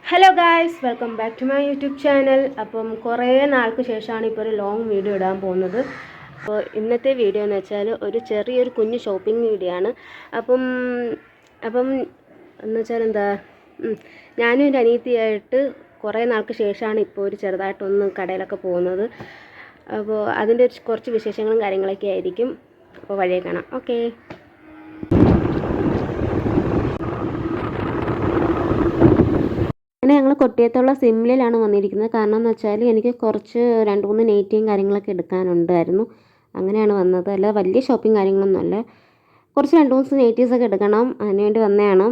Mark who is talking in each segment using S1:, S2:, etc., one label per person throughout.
S1: Hello guys, welcome back to my YouTube channel. അപ്പം കുറേ നാൾക്ക് ശേഷമാണ് ഇപ്പോൾ ഒരു ലോങ് വീഡിയോ ഇടാൻ പോകുന്നത്. അപ്പോൾ ഇന്നത്തെ വീഡിയോ എന്ന് വെച്ചാൽ ഒരു ചെറിയൊരു കുഞ്ഞ് ഷോപ്പിംഗ് വീഡിയോ ആണ്. അപ്പം എന്ന് വെച്ചാൽ എന്താ, ഞാനും എൻ്റെ അനിയത്തിയായിട്ട് കുറേ നാൾക്ക് ശേഷമാണ് ഇപ്പോൾ ഒരു ചെറുതായിട്ടൊന്ന് കടയിലൊക്കെ പോകുന്നത്. അപ്പോൾ അതിൻ്റെ കുറച്ച് വിശേഷങ്ങളും കാര്യങ്ങളൊക്കെ ആയിരിക്കും. അപ്പോൾ വഴിയെ കാണാം. ഓക്കേ. അങ്ങനെ ഞങ്ങൾ കൊട്ടിയത്തുള്ള സിംലയിലാണ് വന്നിരിക്കുന്നത്. കാരണം എന്ന് വെച്ചാൽ എനിക്ക് കുറച്ച് 2-3 നെറ്റിയും കാര്യങ്ങളൊക്കെ എടുക്കാനുണ്ടായിരുന്നു. അങ്ങനെയാണ് വന്നത്. അല്ല വലിയ ഷോപ്പിംഗ് കാര്യങ്ങളൊന്നുമല്ല, കുറച്ച് 2-3 നെറ്റീവ്സൊക്കെ എടുക്കണം, അതിനുവേണ്ടി വന്നതാണ്.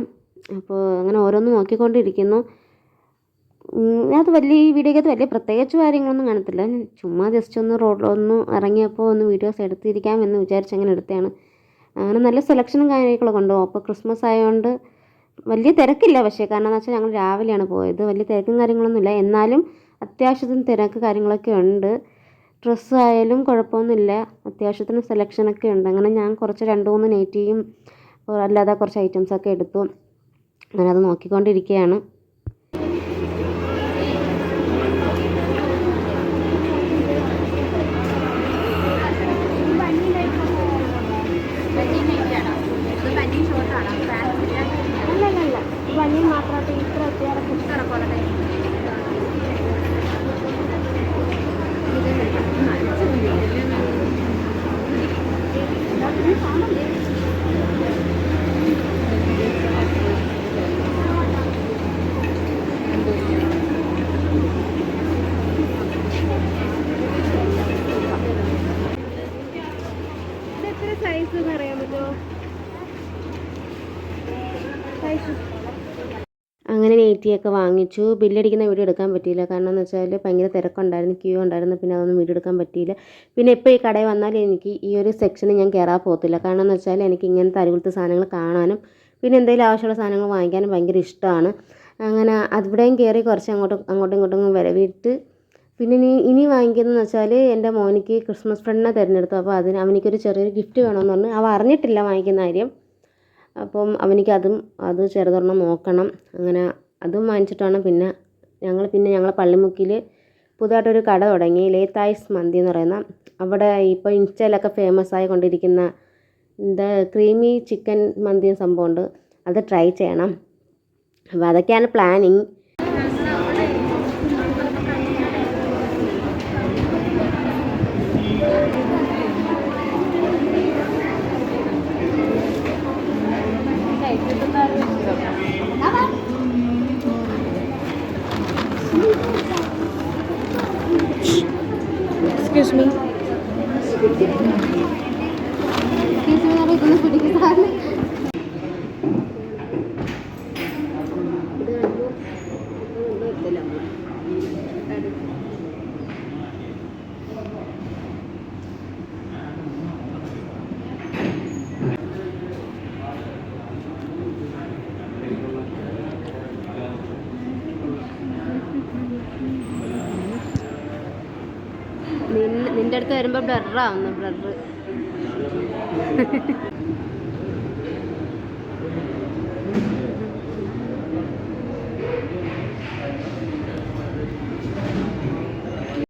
S1: അപ്പോൾ അങ്ങനെ ഓരോന്ന് നോക്കിക്കൊണ്ടിരിക്കുന്നു. അത് ഈ വീഡിയോക്കകത്ത് വലിയ പ്രത്യേകിച്ച് കാര്യങ്ങളൊന്നും കാണത്തില്ല. ചുമ്മാ ജസ്റ്റ് ഒന്ന് റോഡിലൊന്ന് ഇറങ്ങിയപ്പോൾ ഒന്ന് വീഡിയോസ് എടുത്തിരിക്കാമെന്ന് വിചാരിച്ച് അങ്ങനെ എടുത്തതാണ്. അങ്ങനെ നല്ല സെലക്ഷനും കാര്യങ്ങളൊക്കെ ഉണ്ട്. അപ്പോൾ ക്രിസ്മസ് ആയതുകൊണ്ട് വലിയ തിരക്കില്ല. പക്ഷേ കാരണം എന്ന് വെച്ചാൽ ഞങ്ങൾ രാവിലെയാണ് പോയത്. വലിയ തിരക്കും കാര്യങ്ങളൊന്നുമില്ല, എന്നാലും അത്യാവശ്യത്തിന് തിരക്ക് കാര്യങ്ങളൊക്കെ ഉണ്ട്. ഡ്രസ്സ് ആയാലും കുഴപ്പമൊന്നുമില്ല, അത്യാവശ്യത്തിന് സെലക്ഷനൊക്കെ ഉണ്ട്. അങ്ങനെ ഞാൻ കുറച്ച് 2-3 നൈറ്റിയും അല്ലാതെ കുറച്ച് ഐറ്റംസൊക്കെ എടുത്തു. അങ്ങനെ അത് നോക്കിക്കൊണ്ടിരിക്കുകയാണ്. ബനിയൻ മാത്രമായിട്ട് ഇത്ര അത്യാവശ്യം കിടക്കോട്ടെ. ഇതെത്ര സൈസ് എന്ന് അറിയാൻ പറ്റുമോ? സൈസ് അങ്ങനെ നെറ്റിയൊക്കെ വാങ്ങിച്ചു. ബില്ലടിക്കുന്ന വീഡിയോ എടുക്കാൻ പറ്റിയില്ല. കാരണം എന്ന് വെച്ചാൽ ഭയങ്കര തിരക്കുണ്ടായിരുന്നു, ക്യൂ ഉണ്ടായിരുന്നു. പിന്നെ അതൊന്നും വീഡിയോ എടുക്കാൻ പറ്റിയില്ല. പിന്നെ ഇപ്പോൾ ഈ കടയിൽ വന്നാൽ എനിക്ക് ഈ ഒരു സെക്ഷന് ഞാൻ കയറാൻ പോകത്തില്ല. കാരണം എന്ന് വെച്ചാൽ എനിക്ക് ഇങ്ങനത്തെ അരികുലത്തെ സാധനങ്ങൾ കാണാനും പിന്നെ എന്തെങ്കിലും ആവശ്യമുള്ള സാധനങ്ങൾ വാങ്ങിക്കാനും ഭയങ്കര ഇഷ്ടമാണ്. അങ്ങനെ അവിടെയും കയറി കുറച്ച് അങ്ങോട്ടും ഇങ്ങോട്ടും വരവിട്ട് പിന്നെ ഇനി വാങ്ങിക്കുന്നതെന്ന് വെച്ചാൽ എൻ്റെ മോനിക്ക് ക്രിസ്മസ് ഫ്രണ്ടിനെ തിരഞ്ഞെടുത്തു. അപ്പോൾ അവനിക്കൊരു ചെറിയൊരു ഗിഫ്റ്റ് വേണമെന്ന് പറഞ്ഞ് അവ അറിഞ്ഞിട്ടില്ല വാങ്ങിക്കുന്ന കാര്യം. അപ്പം അത് ചെറുതൊരെണ്ണം നോക്കണം. അങ്ങനെ അതും വാങ്ങിച്ചിട്ടാണ് പിന്നെ ഞങ്ങൾ പള്ളിമുക്കിൽ പുതുതായിട്ടൊരു കട തുടങ്ങി, ലേത്തായ്സ് മന്തി എന്ന് പറയുന്ന. അവിടെ ഇപ്പോൾ ഇൻസ്റ്റയിലൊക്കെ ഫേമസ് ആയിക്കൊണ്ടിരിക്കുന്ന ക്രീമി ചിക്കൻ മന്തി സംഭവമുണ്ട്, അത് ട്രൈ ചെയ്യണം. അപ്പോൾ അതൊക്കെയാണ് പ്ലാനിങ്. Excuse me. നിന്റെ അടുത്ത് വരുമ്പോൾ ബ്ലറാവുന്നു.